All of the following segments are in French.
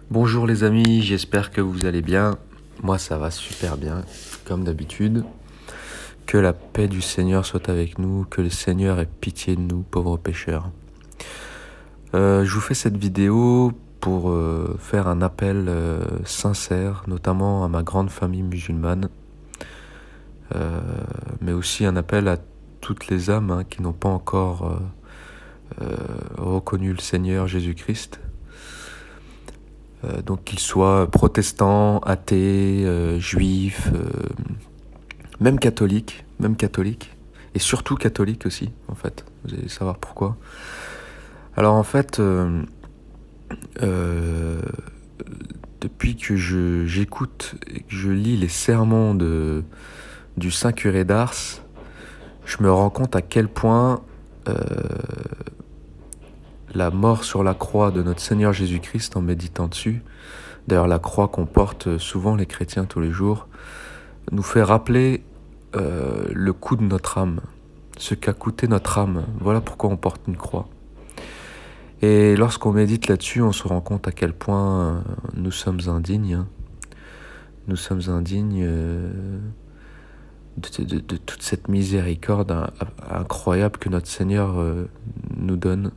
Bonjour les amis, j'espère que vous allez bien. Moi ça va super bien, comme d'habitude. Que la paix du Seigneur soit avec nous, que le Seigneur ait pitié de nous, pauvres pécheurs. Je vous fais cette vidéo pour faire un appel sincère, notamment à ma grande famille musulmane, mais aussi un appel à toutes les âmes qui n'ont pas encore reconnu le Seigneur Jésus-Christ. Donc qu'ils soient protestants, athées, juifs, même catholiques, et surtout catholiques aussi, en fait. Vous allez savoir pourquoi. Alors en fait, depuis que j'écoute et que je lis les sermons du Saint Curé d'Ars, je me rends compte à quel point la mort sur la croix de notre Seigneur Jésus-Christ, en méditant dessus, d'ailleurs la croix qu'on porte souvent les chrétiens tous les jours, nous fait rappeler le coût de notre âme, ce qu'a coûté notre âme. Voilà pourquoi on porte une croix. Et lorsqu'on médite là-dessus, on se rend compte à quel point nous sommes indignes. Nous sommes indignes de toute cette miséricorde incroyable que notre Seigneur nous donne.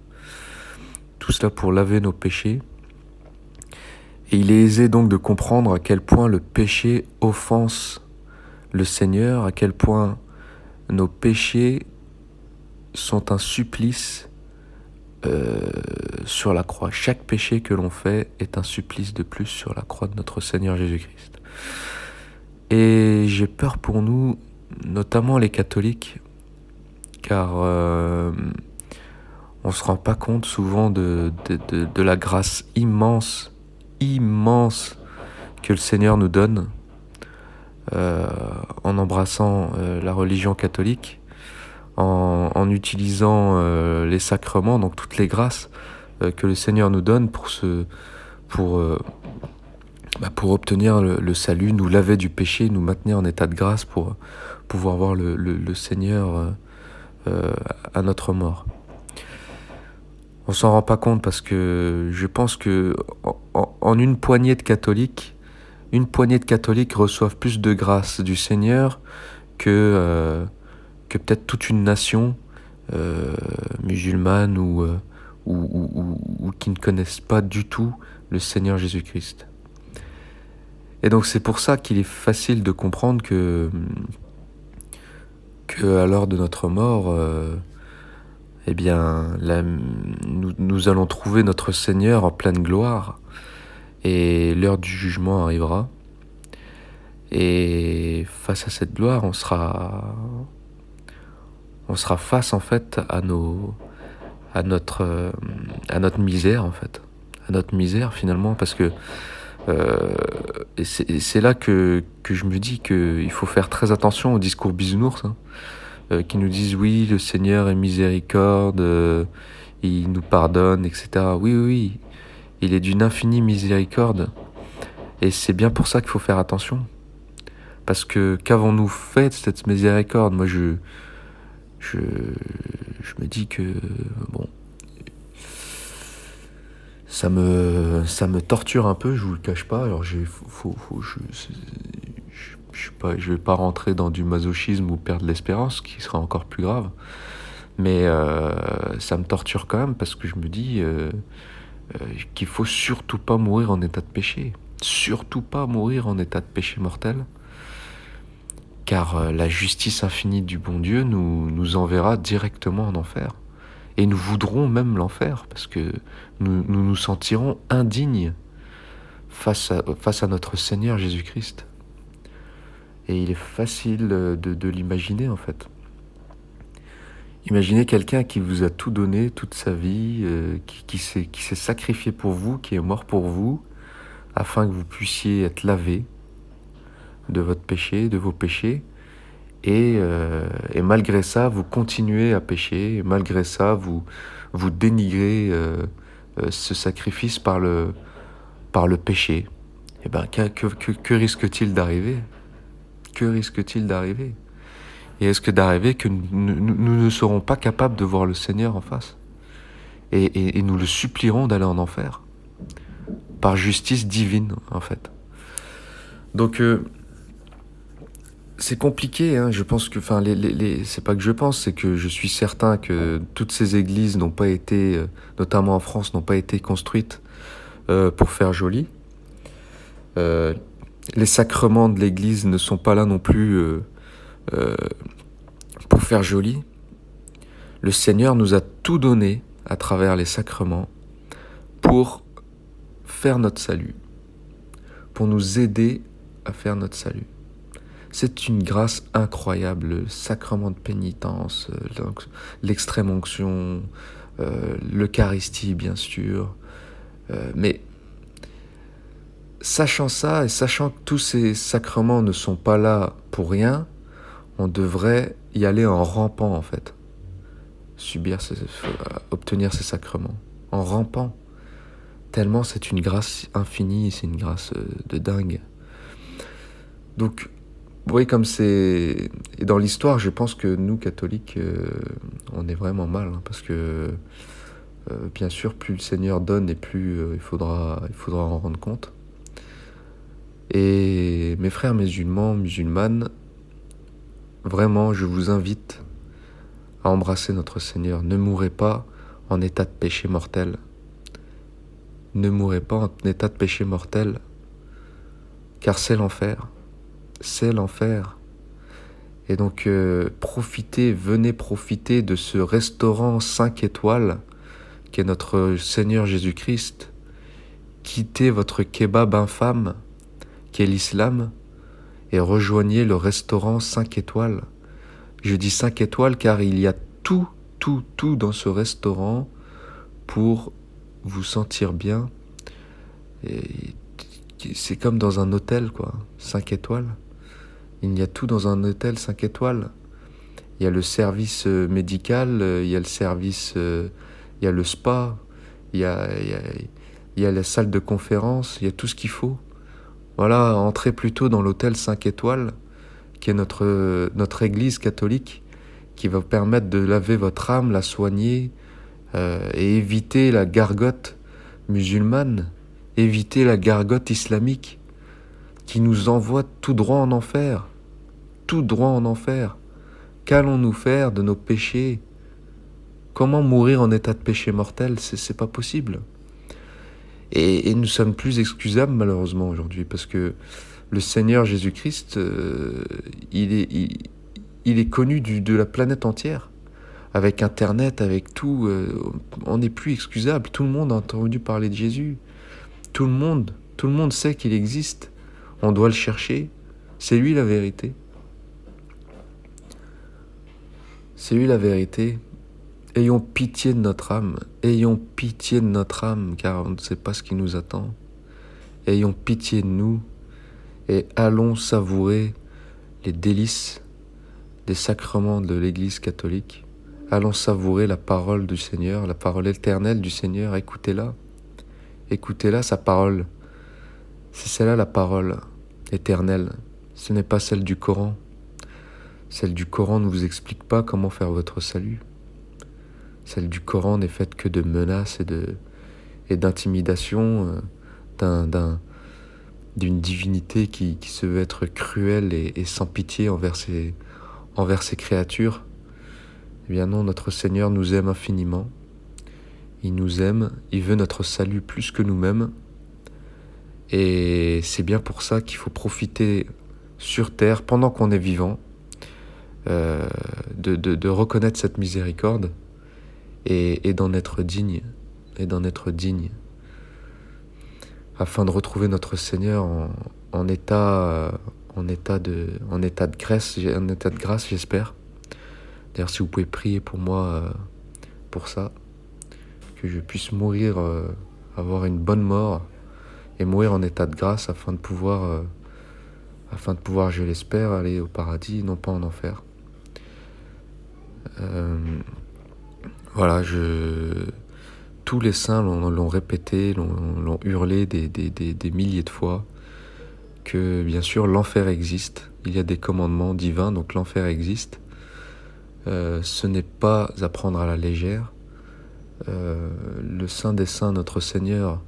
Tout cela pour laver nos péchés. Et il est aisé donc de comprendre à quel point le péché offense le Seigneur, à quel point nos péchés sont un supplice sur la croix. Chaque péché que l'on fait est un supplice de plus sur la croix de notre Seigneur Jésus-Christ. Et j'ai peur pour nous, notamment les catholiques, car on se rend pas compte souvent de la grâce immense que le Seigneur nous donne en embrassant la religion catholique, en utilisant les sacrements, donc toutes les grâces que le Seigneur nous donne pour obtenir le salut, nous laver du péché, nous maintenir en état de grâce pour pouvoir voir le Seigneur à notre mort. On s'en rend pas compte parce que je pense que en une poignée de catholiques reçoivent plus de grâce du Seigneur que peut-être toute une nation musulmane ou qui ne connaissent pas du tout le Seigneur Jésus-Christ. Et donc c'est pour ça qu'il est facile de comprendre que à l'heure de notre mort, eh bien, là, nous allons trouver notre Seigneur en pleine gloire et l'heure du jugement arrivera. Et face à cette gloire, on sera face en fait à notre misère en fait, à notre misère finalement, parce que et c'est là que je me dis qu'il faut faire très attention aux discours bisounours qui nous disent oui, le Seigneur est miséricorde, il nous pardonne, etc. Oui, oui, oui, il est d'une infinie miséricorde, et c'est bien pour ça qu'il faut faire attention. Parce que qu'avons-nous fait de cette miséricorde? Moi, je me dis que, bon, ça me torture un peu, je vous le cache pas. Alors, je vais pas rentrer dans du masochisme ou perdre l'espérance, ce qui sera encore plus grave. Mais ça me torture quand même parce que je me dis qu'il faut surtout pas mourir en état de péché. Surtout pas mourir en état de péché mortel. Car la justice infinie du bon Dieu nous enverra directement en enfer. Et nous voudrons même l'enfer, parce que nous sentirons indignes face à notre Seigneur Jésus-Christ. Et il est facile de l'imaginer, en fait. Imaginez quelqu'un qui vous a tout donné, toute sa vie, qui s'est sacrifié pour vous, qui est mort pour vous, afin que vous puissiez être lavé de votre péché, de vos péchés. Et malgré ça, vous continuez à pécher, et malgré ça, vous dénigrez ce sacrifice par le péché. Eh bien, que risque-t-il d'arriver? Que risque-t-il d'arriver? Et risque d'arriver que nous ne serons pas capables de voir le Seigneur en face. Et nous le supplierons d'aller en enfer. par justice divine, en fait. Donc, c'est compliqué, hein. Je pense que, enfin, c'est pas que je pense, c'est que je suis certain que toutes ces églises n'ont pas été, notamment en France, n'ont pas été construites pour faire joli. Les sacrements de l'église ne sont pas là non plus pour faire joli. Le Seigneur nous a tout donné à travers les sacrements pour faire notre salut, pour nous aider à faire notre salut. C'est une grâce incroyable, le sacrement de pénitence, l'extrême onction, l'Eucharistie bien sûr. Mais sachant ça et sachant que tous ces sacrements ne sont pas là pour rien, on devrait y aller en rampant en fait. Obtenir ces sacrements, en rampant. Tellement c'est une grâce infinie, c'est une grâce de dingue. Donc, vous voyez comme c'est... Et dans l'histoire, je pense que nous, catholiques, on est vraiment mal, hein, parce que, bien sûr, plus le Seigneur donne et plus il faudra en rendre compte. Et mes frères musulmans, musulmanes, vraiment, je vous invite à embrasser notre Seigneur. Ne mourrez pas en état de péché mortel. Ne mourrez pas en état de péché mortel, car c'est l'enfer. C'est l'enfer. Et donc, venez profiter de ce restaurant 5 étoiles qui est notre Seigneur Jésus-Christ. Quittez votre kebab infâme, qui est l'islam, et rejoignez le restaurant 5 étoiles. Je dis 5 étoiles car il y a tout dans ce restaurant pour vous sentir bien. Et c'est comme dans un hôtel, quoi, 5 étoiles. Il y a tout dans un hôtel 5 étoiles. Il y a le service médical, il y a le service, il y a le spa, il y a la salle de conférence, il y a tout ce qu'il faut. Voilà, entrez plutôt dans l'hôtel 5 étoiles, qui est notre église catholique, qui va vous permettre de laver votre âme, la soigner, et éviter la gargote musulmane, éviter la gargote islamique, qui nous envoie tout droit en enfer. Tout droit en enfer. Qu'allons-nous faire de nos péchés? Comment mourir en état de péché mortel? C'est pas possible. Et nous sommes plus excusables malheureusement aujourd'hui, parce que le Seigneur Jésus-Christ, il est connu de la planète entière. Avec Internet, avec tout, on n'est plus excusable. Tout le monde a entendu parler de Jésus. Tout le monde sait qu'il existe. On doit le chercher. C'est lui la vérité. C'est lui la vérité. Ayons pitié de notre âme. Ayons pitié de notre âme, car on ne sait pas ce qui nous attend. Ayons pitié de nous et allons savourer les délices des sacrements de l'Église catholique. Allons savourer la parole du Seigneur, la parole éternelle du Seigneur. Écoutez-la. Écoutez-la, sa parole. C'est celle-là la parole éternelle. Ce n'est pas celle du Coran. Celle du Coran ne vous explique pas comment faire votre salut. Celle du Coran n'est faite que de menaces et d'intimidation d'une divinité qui se veut être cruelle et sans pitié envers ses créatures. Eh bien non, notre Seigneur nous aime infiniment. Il nous aime, il veut notre salut plus que nous-mêmes. Et c'est bien pour ça qu'il faut profiter sur terre, pendant qu'on est vivant, de reconnaître cette miséricorde et d'en être digne, afin de retrouver notre Seigneur en état de grâce, j'espère. D'ailleurs, si vous pouvez prier pour moi, pour ça, que je puisse mourir, avoir une bonne mort et mourir en état de grâce afin de pouvoir, je l'espère, aller au paradis, non pas en enfer. Voilà, tous les saints l'ont répété, l'ont hurlé des milliers de fois, que bien sûr l'enfer existe, il y a des commandements divins, donc l'enfer existe. Ce n'est pas à prendre à la légère. Le Saint des Saints, notre Seigneur,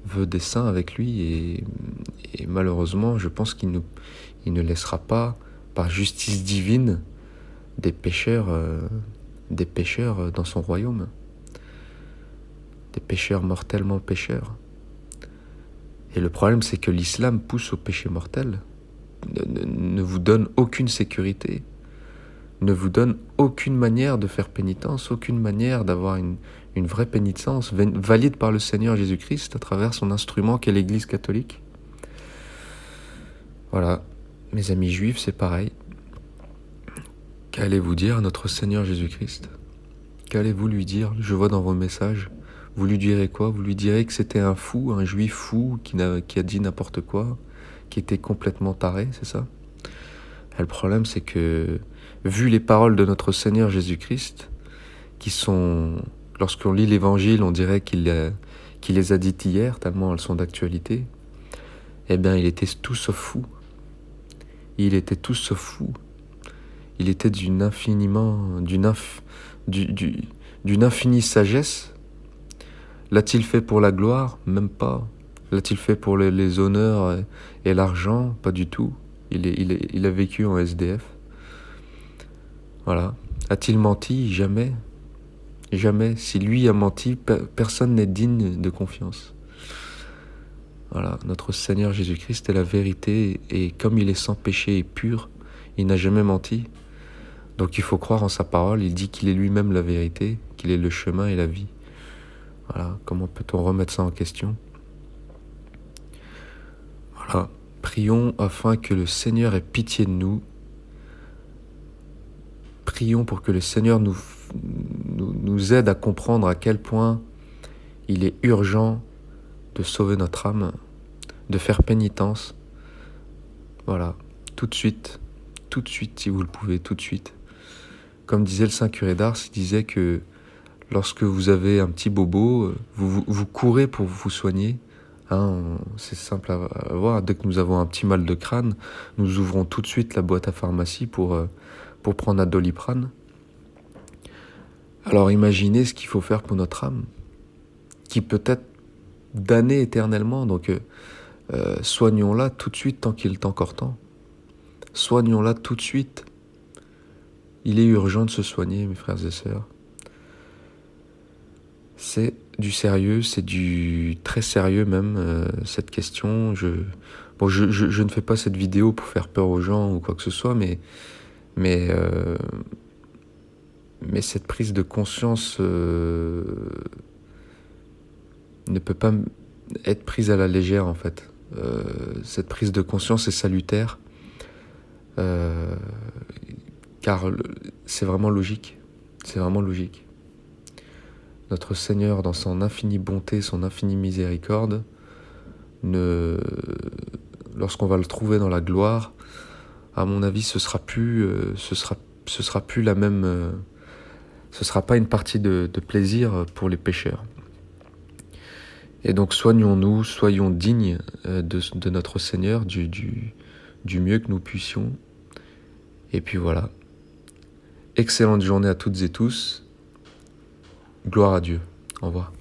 veut des saints avec lui et malheureusement, je pense il ne laissera pas, par justice divine, des pécheurs dans son royaume, des pécheurs mortellement pécheurs. Et le problème, c'est que l'islam pousse au péché mortel, ne vous donne aucune sécurité, ne vous donne aucune manière de faire pénitence, aucune manière d'avoir une vraie pénitence valide par le Seigneur Jésus-Christ à travers son instrument qu'est l'Église catholique. Voilà, mes amis juifs, c'est pareil. Qu'allez-vous dire à notre Seigneur Jésus-Christ? Qu'allez-vous lui dire? Je vois dans vos messages. Vous lui direz quoi? Vous lui direz que c'était un fou, un juif fou qui a dit n'importe quoi, qui était complètement taré, c'est ça? Et le problème, c'est que, vu les paroles de notre Seigneur Jésus-Christ, qui sont, lorsqu'on lit l'Évangile, on dirait qu'il les a dites hier, tellement elles sont d'actualité, eh bien, il était tout sauf fou. Il était tout sauf fou. Il était d'une infinie sagesse. L'a-t-il fait pour la gloire? Même pas. L'a-t-il fait pour les honneurs et l'argent? Pas du tout. Il a vécu en SDF. Voilà. A-t-il menti? Jamais. Jamais. Si lui a menti, personne n'est digne de confiance. Voilà. Notre Seigneur Jésus-Christ est la vérité et comme il est sans péché et pur, il n'a jamais menti. Donc il faut croire en sa parole. Il dit qu'il est lui-même la vérité, qu'il est le chemin et la vie. Voilà. Comment peut-on remettre ça en question? Voilà. Prions afin que le Seigneur ait pitié de nous. Prions pour que le Seigneur nous aide à comprendre à quel point il est urgent de sauver notre âme, de faire pénitence. Voilà, tout de suite, si vous le pouvez, tout de suite. Comme disait le Saint Curé d'Ars, il disait que lorsque vous avez un petit bobo, vous courez pour vous soigner. C'est simple à voir. Dès que nous avons un petit mal de crâne, nous ouvrons tout de suite la boîte à pharmacie pour prendre un Doliprane. Alors imaginez ce qu'il faut faire pour notre âme, qui peut être damnée éternellement. Donc soignons-la tout de suite tant qu'il est encore temps. Soignons-la tout de suite. Il est urgent de se soigner, mes frères et sœurs. C'est du sérieux, c'est du très sérieux même, cette question. Je ne fais pas cette vidéo pour faire peur aux gens ou quoi que ce soit, mais cette prise de conscience ne peut pas être prise à la légère en fait. Cette prise de conscience est salutaire, car c'est vraiment logique. C'est vraiment logique. Notre Seigneur, dans son infinie bonté, son infinie miséricorde, lorsqu'on va le trouver dans la gloire, à mon avis, ce sera plus la même. Ce sera pas une partie de plaisir pour les pécheurs. Et donc soignons-nous, soyons dignes de notre Seigneur du mieux que nous puissions. Et puis voilà. Excellente journée à toutes et tous. Gloire à Dieu. Au revoir.